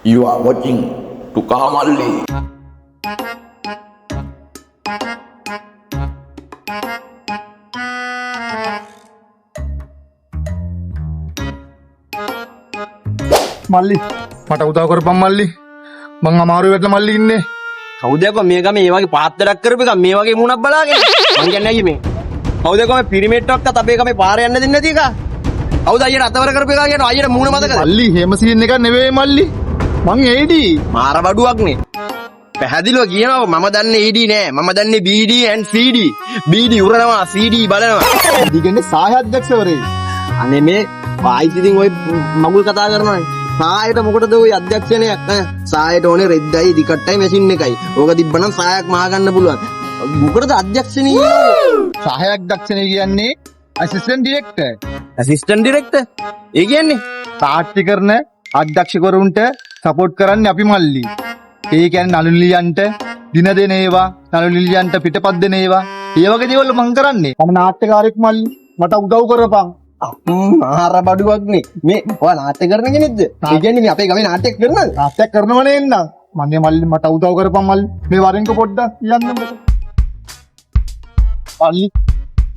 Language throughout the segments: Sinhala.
You are watching Tukamalli. මල්ලි මට උදව් කරපන් මල්ලි මං අමාරු වෙట్లా මල්ලි ඉන්නේ කවුද යකෝ මේ ගමේ මේ වගේ පාත්තරයක් කරපු එක මේ වගේ මූණක් බලාගෙන මං කියන්නේ අයියේ මේ කවුද යකෝ මේ පිරිමේට්ටක්වත් අපේ ගමේ පාර යන්න දෙන්නේ නැති එක කවුද අයියට අතවර කරපු එක කියන අයියට මූණ මතකද මල්ලි එහෙම සීන් එකක් නෙවෙයි මල්ලි මං ඒඩි මාර බඩුවක් නේ පැහැදිලිව කියනවා මම දන්නේ ED නෑ මම දන්නේ BD and CD BD උරනවා CD බලනවා දිගන්නේ සාය අධ්‍යක්ෂවරේ අනේ මේ ආයිත් ඉතින් ඔය මගුල් කතා කරනවානේ සායට මොකටද ওই අධ්‍යක්ෂණයක් සායට ඕනේ රෙද්දයි දිකට්ටයි මැෂින් එකයි ඕක තිබ්බනම් සායක් මහා ගන්න පුළුවන් මොකටද අධ්‍යක්ෂණී සාය අධ්‍යක්ෂණය කියන්නේ ඇසිස්ටන්ට් ඩිරෙක්ටර් ඒ කියන්නේ තාට්ටි කරන අධ්‍යක්ෂකවරුන්ට සපෝට් කරන්නේ අපි මල්ලි ඒ කියන්නේ නළු නිලියන්ට දින දෙන ඒවා නළු නිලියන්ට පිටපත් දෙන ඒවා ඒ වගේ දේවල් මං කරන්නේ මම නාට්‍යකාරයෙක් මල්ලි මට උදව් කරපන් මාර බඩුවක් නේ මේ ඔයා නාට්‍ය කරන කෙනෙක්ද ඒ කියන්නේ මේ අපේ ගමේ නාට්‍යයක් කරනවද නාට්‍යයක් කරනවනේ එන්න මන්නේ මල්ලි මට උදව් කරපන් මල්ලි මේ වරෙන්ක පොඩ්ඩක් කියන්න මල්ලි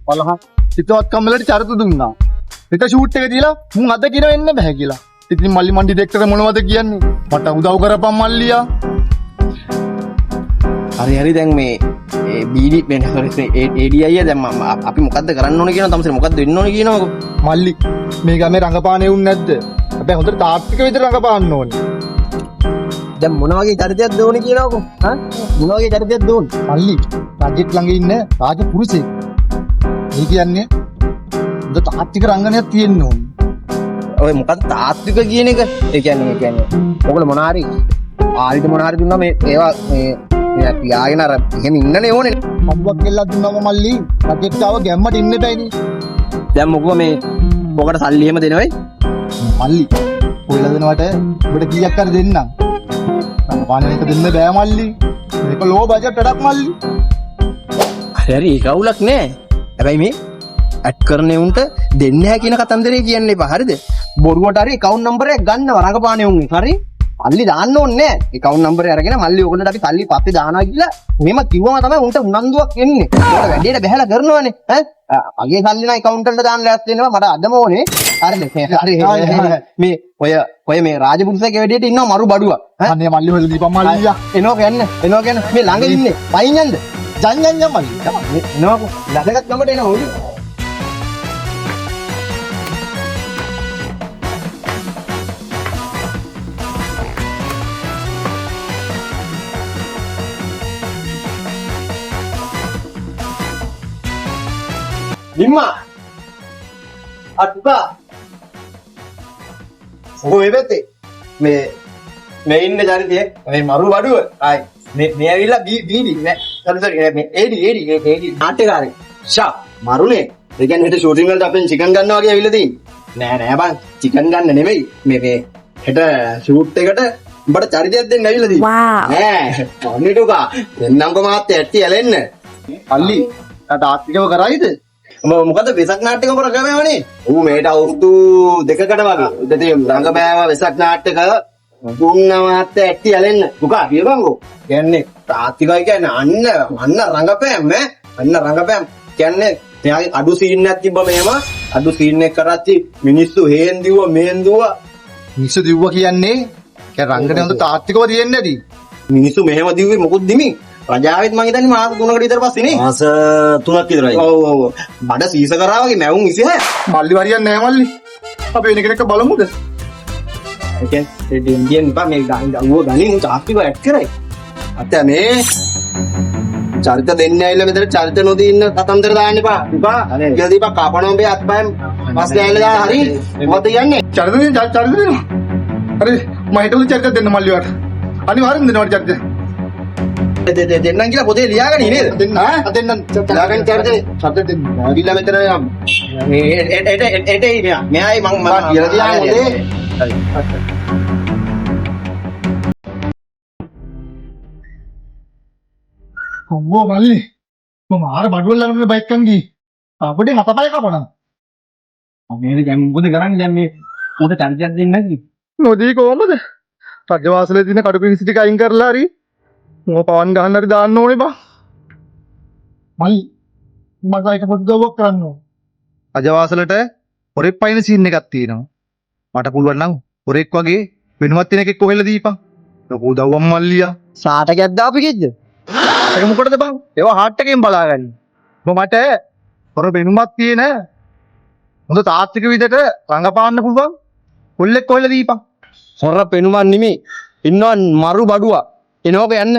බලහන් හිතවත් කම්මලට චරිත දුන්නා එක ෂූට් එක දීලා මුන් අද කියන එන්න බෑ කියලා ඉතින් මල්ලි මන් ඩිරෙක්ටර් මොනවද කියන්නේ මට උදව් කරපන් මල්ලියා හරි දැන් මේ BD වෙන AD අයියා දැන් අපි මොකද්ද කරන්න ඕනේ කියනවා තමසේ මොකද්ද වෙන්න ඕනේ කියනවකෝ මල්ලි මේ ගමේ රංගපානේ උන් නැද්ද හැබැයි හොඳට තාත්වික විදිහට රංගපාන්න ඕනේ දැන් මොන වගේ චරිතයක්ද ඕනේ කියනවකෝ මොන වගේ චරිතයක්ද ඕනේ මල්ලි රජෙක් ළඟ ඉන්න රාජ පුරුෂයෙක් ඒ කියන්නේ හොඳ තාත්වික රංගනයක් තියෙන්න ඕනේ ඔය මොකද්ද තාත්වික කියන එක ඒ කියන්නේ ඔයගොල්ලෝ මොන හරි ආරිට මොන හරි දුන්නා මේ ඒවා මේ පියාගෙන අර එහෙම ඉන්නනේ ඕනේ මම්බක් කෙල්ලක් දුන්නම මල්ලි රජෙක් ආව ගැම්මට ඉන්න බෑනේ දැන් මොකෝ මේ ඔකට සල්ලි එහෙම දෙනවයි මල්ලි ඔයලා දෙනවට ඔබට කීයක් හරි දෙන්නම් රංගපානේ එක දෙන්න බෑ මල්ලි මේක ලෝ බජට් එකක් මල්ලි හරි ඒක අවුලක් නෑ හැබැයි මේ ඇඩ් කරන්නේ උන්ට දෙන්නේ නැහැ කියන කතන්දරේ කියන්න එපා හරිද බොරුවට හරි account number එක ගන්නව රංගපානේ උන් හරි මල්ලි දාන්න ඕනේ නෑ account number එක අරගෙන මල්ලි ඔයගොල්ලන්ට අපි සල්ලි පස්සේ දානවා කියලා මෙහෙම කිව්වම තමයි උන්ට උනන්දුවක් එන්නේ ඒකට වැඩේට බහැලා කරනවානේ අගේ සල්ලි නා account එකට දාන්න ලෑස්ති වෙනවා මට අදම ඕනේ හරිද හරි මේ ඔය මේ රාජපුරුෂයාගේ වැඩේට ඉන්නවා මරු බඩුවක් අනේ මල්ලි හොයලා දීපන් මල්ලියා එනවා කියන්නේ මේ ළඟ ඉන්නේ පයින් යන්න ජන් මල්ලි එනවාකෝ ලදගත් ගමට එනවා ඕනේ Lima. Atba. ඔය වෙතේ මේ ඉන්න චරිතය මේ මරු වඩුව ආයි මේ ඇවිල්ලා බීඩි නෑ සරි මේ ඒඩි නාට්‍යකාරී ෂා මරුනේ ඒ කියන්නේ හෙට ෂූටින් වලට අපෙන් චිකන් ගන්නවා වගේ ඇවිල්ලා තියෙන්නේ නෑ බං චිකන් ගන්න නෙමෙයි මේ හෙට ෂූට් එකට උඹට චරිතයක් දෙන්න ඇවිල්ලා තියෙන්නේ නෑ ඔන්නේටුකා දෙන්නම්කෝ මාත් ඇට්ටි ඇලෙන්න මල්ලි තාත්විකව කරයිද මොකද වෙසක් නාට්‍යක කරගමනේ ඌ මේට අවුරුදු දෙකකට වගේ ඉතින් රංගපෑවා වෙසක් නාට්‍යක දුන්නවත් ඇට්ටි ඇලෙන්න මොකා කියපන්කෝ කියන්නේ තාත්විකයි කියන්නේ අන්න රංගපෑම් අන්න රංගපෑම් කියන්නේ එයාගේ අඩු සීන් එකක් තිබ්බ මෙහෙම අඩු සීන් එක කරද්දි මිනිස්සු හේන් දිව්වා මේන් දිව්වා මිනිස්සු දිව්වා කියන්නේ රංගනේ හොඳ තාත්විකව තියෙන්නේ නැති මිනිස්සු මෙහෙම දිව්වේ මොකුත් දිමි රජාවෙත් මං හිතන්නේ මාස 3කට විතර පස්සේ නේ මාස 3ක් විතරයි ඔව් බඩ සීස කරා වගේ මැවුම් 26 මල්ලි වරියක් නැහැ මල්ලි අපි වෙන කෙනෙක් බලමුද ඒ කියන්නේ ඉන්දියන් බා මේ ඌව ගනින් තාත්විකව ඇඩ් කරයි අත මේ චරිත දෙන්නේ ඇවිල්ලා මෙතන චරිත නොදී ඉන්න කතන්දර දාන්න එපා උපා කියලා දීපා කපනොම්බේ අත්පයන් පස් ගෑල්ල දාලා හරි මොකද කියන්නේ චරිත දෙනවා හරි මම හිතුවේ චරිත දෙන්න මල්ලි වට අනිවාර්යෙන් දෙනවා චරිත දෙන්නම් කියලා පොතේ ලියාගනි නේද දෙන්නම් ලියාගන්න චරිතේ චරිත දෙන්න ගිල්ලා මෙතන යම් එටේ මෙයායි මම කියලා තියාගෙන හොදේ හරි ඔව් මල්ලි මම ආර බඩුවල ළඟ බයික් එකෙන් ගිහින් අපිට හතපය කපනවා මේක දැන් මොකද කරන්නේ දැන් මේ උන්ට චරිතයක් දෙන්නේ නැද්ද නොදී කොහමද රජවාසලේ තියෙන කඩු පිනිසි ටික අයින් කරලා හරි මොව පවන් ගහන්න හරි දාන්න ඕනේ බං. මයි මට ඒක පොඩ්ඩක් කරන්න ඕන. රජවාසලට හොරෙක් පයින් සීන් එකක් තියෙනවා. මට පුළුවන් නම් හොරෙක් වගේ වෙනවත් කෙනෙක් කොහෙල දීපන්. ලොකු දව්වම් මල්ලියා. සාටකයක් දාපු කිද්ද? ඒක මොකටද බං? ඒවා හાર્ට් එකෙන් බලාගන්න. මට හොර වෙනුමක් තියෙන හොඳ තාත්වික විදිහට රංගපාන්න පුළුවන් කොල්ලෙක් කොහෙල දීපන්. හොර පෙනුමක් නෙමෙයි. ඉන්නවා මරු බඩුවා. එනෝක යන්න.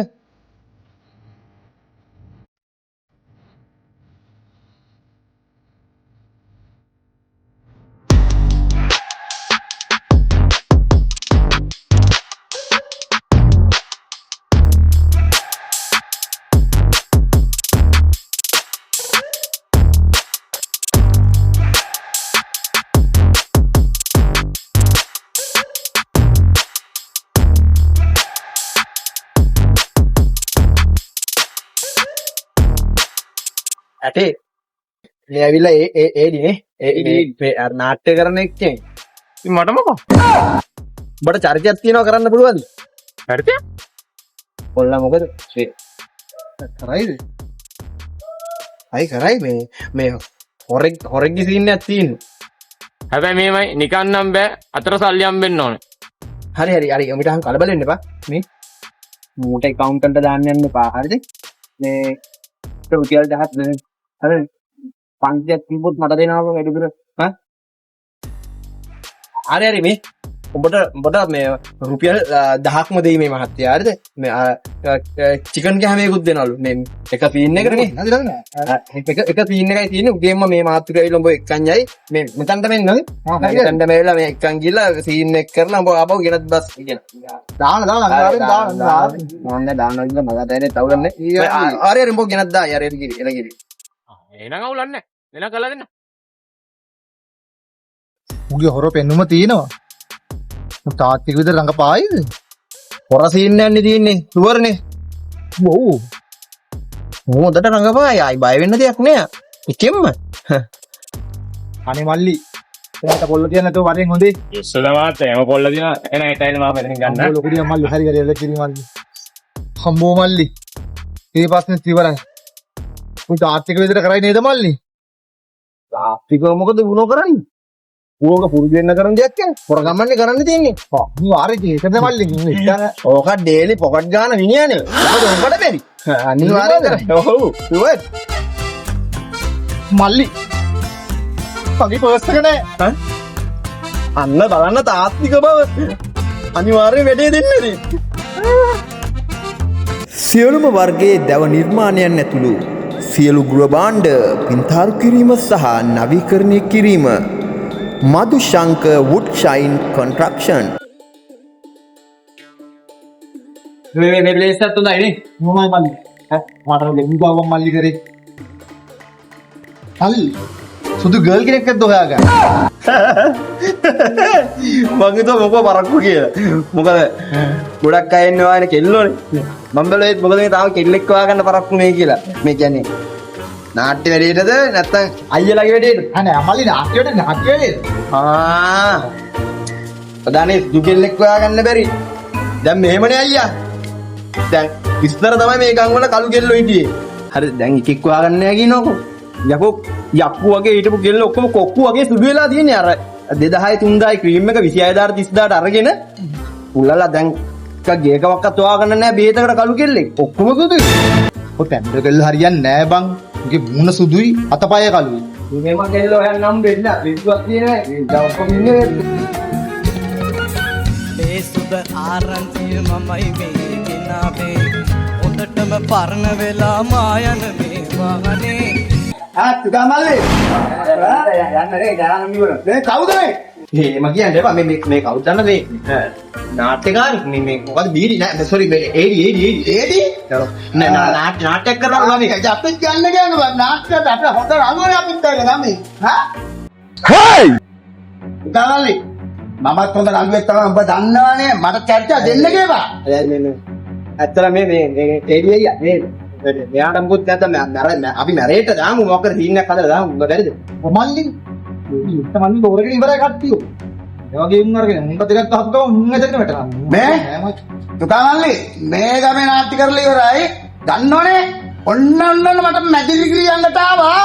ඇටේ මේ ඇවිල්ලා ඒ දිනේ ඒ නාට්‍ය කරන එක්කෙන් මට මොකෝ? ඔබට චරිතයක් තියෙනවා කරන්න පුළුවන්ද? හරිද? කොල්ලා මොකද? කරයිද? අයි කරයි මේ හොරෙක්ගේ සීන් එකක් තියෙනවා. හැබැයි මේමයි නිකන් නම් බෑ අතර සල්ලි හම්බෙන්න ඕනේ. හරි ඔමිට අහන් කලබල වෙන්න එපා. මේ මූට account එකට දාන්න යන්න එපා. හරිද? මේ රුපියල් 10ක් දෙන්න. හරි 500ක් තිබ්බොත් මට දෙනවා වැඩි දුර. හරි මේ ඔබට මේ රුපියල් 1000ක්ම දෙයි මේ මහත්තයා. හරිද? මේ චිකන් කැමේකුත් දෙනවලු. මේ එක සීන් එකකනේ. එක සීන් එකයි තියෙන්නේ. උදේම මේ මාත්‍රික ඇවිල්ලා උඹ එක්කන් යයි. මේ මෙතනට මෙන්න. මෙතනට මෙවිලා මේ එක්කන් ගිහලා සීන් එක කරලා උඹ ආපහු ගෙනත් බස් කියන. දාන්න මගට ඇරේ තවුලන්නේ. හරි උඹ ගෙනත් දායි. හරි එලගිරි. එහෙනම් අවුලක් නැහැ. එන කළා දෙන්න. උගේ හොර පෙන්නුම තියෙනවා. තාත්වික විදිහට රංගපායිද? හොර සීන් එකක් නේ තියෙන්නේ. සුවර්නේ. ඔව්. හොඳට රංගපායි. ආයි බය වෙන්න දෙයක් නෑ. එකෙන්ම. අනේ මල්ලි. එයාට පොල්ල තියන්න නැතුව වරෙන් හොඳේ. ඉස්සලා මාත් එම පොල්ල දිනා එන ඒටයිල මාව එතනින් ගන්න. ලොකු දියා මල්ලි හරි එලකිරි මල්ලි. හම්බෝ මල්ලි. ඊ පස්සේ ඉවරයි. උන් තාත්වික විදිහට කරයි නේද මල්ලි? තාත්වික මොකද වුණෝ කරන්නේ? ඌක පුරුදු වෙන්න කරන දෙයක් කියන්නේ. හොර ගමන්නේ කරන්න තියෙන්නේ. ඔව්. මු ආරේ ඒකද මල්ලි කිව්වේ. ඕක ඩේලි පොකට් ගන්න විනියනේ. මොකද උඹට බැරි. අනිවාර්යයෙන්. ඔව්. සුවත්. මල්ලි. පගේ පර්ස් එක නෑ. අන්න බලන්න තාත්වික බව. අනිවාර්යයෙන් වැඩේ දෙන්නේ. සියලුම වර්ගයේ දැව නිර්මාණයන් ඇතුළු සියලු ගෘහ භාණ්ඩ පින්තාරු කිරීම සහ නවීකරණය කිරීම මදුශංක wood shine construction මේ ප්ලේස් එකත් හොඳයි නේ. මොනවයි මල්ලි? මට ලෙබු ගාවක් මල්ලි කරේ. මල්ලි. සුදු ගර්ල් කෙනෙක් එක්කද හොයාගන්න. මං හිතුවා මොකෝ පරක්කු කියලා. මොකද ගොඩක් අය ඉන්නවා නේ කෙල්ලෝනේ. මම බැලුවෙත් මොකද මේ තාම කෙල්ලෙක් හොයාගන්න පරක්කු නේ කියලා. මේ කියන්නේ නාට්‍ය වැඩේටද නැත්නම් අයියලාගේ වැඩේටද? අනේ මල්ලි නාට්‍යයට. ඔදානේ දුකෙල්ලෙක් හොයාගන්න බැරි. දැන් මෙහෙමනේ අයියා. දැන් ඉස්තර තමයි මේ ගම් වල කළු කෙල්ලෝ හිටියේ. හරි දැන් එකෙක් හොයාගන්න නෑ කියනකො. යක්කු වගේ හිටපු කෙල්ල ඔක්කොම කොක්කු වගේ සුදු වෙලා තියෙන්නේ. අර 2000 3000 ක්‍රීම් එක 26000 30000 අරගෙන උල්ලලා දැන් එක ගේකවක්වත් හොයාගන්න නෑ බේතකට කළු කෙල්ලෙක්. ඔක්කොම සුදුයි. ඔය තැම්බර කෙල්ල හරියන්නේ නෑ බං. උගේ මුණ සුදුයි අතපය කළුයි. මේම කෙල්ල හොයන්න නම් දෙන්න. විශ්වාස තියෙනවා. ඒ ඔක්කොම ඉන්නේ. මේ සුබ ආරංචිය මමයි මේ ගෙනාවේ හොඳටම පරණ වෙලා මායන මේ වාහනේ තුකා මල්ලි යන්න රේ ගාන මිවර මේ කවුද මේ මම කියන්නේ එපා මේ කවුද දන්නද නාට්‍යකාරී මේ මොකද බීඩි නෑ සෝරි මේ ඒඩි නාට්‍යයක් කරනවා මේ අපිත් ගන්න ගියාම නාට්‍යයට අපිට හොඳ රංගනයක් අපිත් ගන්න ගමේ හයි තුකා මල්ලි මමත් හොඳ රංගුවෙක් තමයි ඔබ දන්නවනේ මට චර්චා දෙන්න ගේවා ඇත්තට මේ ටෙඩි අයියා මේ මෙයාට මොකුත් නැත්නම් අපි මැරේට දාමු මොකද සීන් එකක් හදලා දාමු බැරිද මල්ලි මල්ලි ඕරගෙන ඉවරයි කට්ටිය ඒවා ගේම් අරගෙන උන්ට ටිකක් අහපුවා උන් ඇදෙන්න වැටෙනවා. මේ තුකාමල්ලි මේ ගමේ නාට්‍ය කරලා ඉවරයි. ගන්නෝනේ. ඔන්න මට මැජික් ක්‍රියන්නට ආවා.